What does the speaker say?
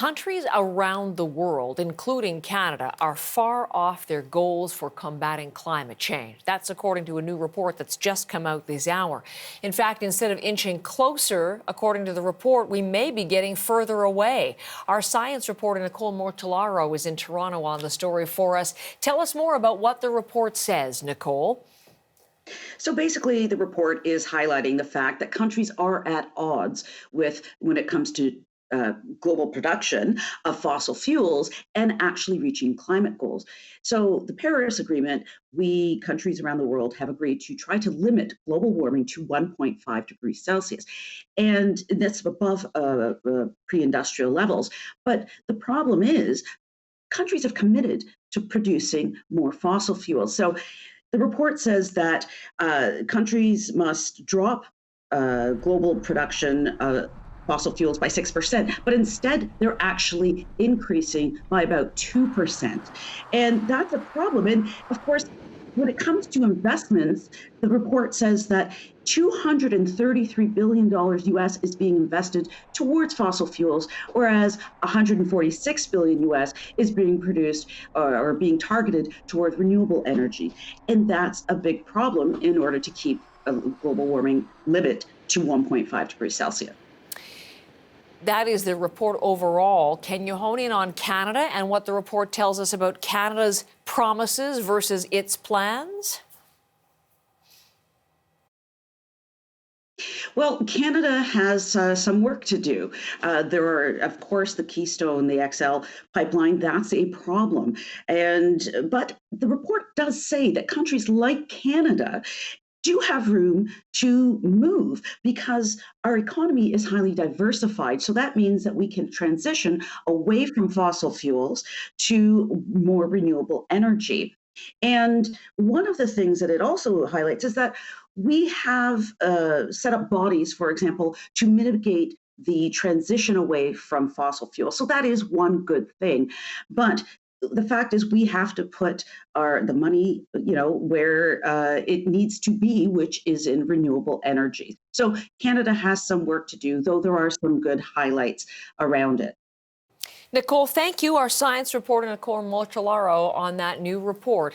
countries around the world, including Canada, are far off their goals for combating climate change. That's according to a new report that's just come out this hour. In fact, instead of inching closer, according to the report, we may be getting further away. Our science reporter, Nicole Mortellaro, is in Toronto on the story for us. Tell us more about what the report says, Nicole. So basically, the report is highlighting the fact that countries are at odds with when it comes to global production of fossil fuels and actually reaching climate goals. So the Paris Agreement, we countries around the world have agreed to try to limit global warming to 1.5 degrees Celsius. And that's above pre-industrial levels. But the problem is countries have committed to producing more fossil fuels. So the report says that countries must drop global production of fossil fuels by 6%, but instead they're actually increasing by about 2%. And that's a problem. And of course, when it comes to investments, the report says that $233 billion US is being invested towards fossil fuels, whereas $146 billion US is being produced or being targeted toward renewable energy. And that's a big problem in order to keep a global warming limit to 1.5 degrees Celsius. That is the report overall. Can you hone in on Canada and what the report tells us about Canada's promises versus its plans? Well, Canada has some work to do. There are, of course, the Keystone, the XL pipeline. That's a problem. But the report does say that countries like Canada do have room to move because our economy is highly diversified. So that means that we can transition away from fossil fuels to more renewable energy. And one of the things that it also highlights is that we have set up bodies, for example, to mitigate the transition away from fossil fuels. So that is one good thing. But the fact is we have to put the money, where it needs to be, which is in renewable energy. So Canada has some work to do, though there are some good highlights around it. Nicole, thank you. Our science reporter, Nicole Mortellaro, on that new report.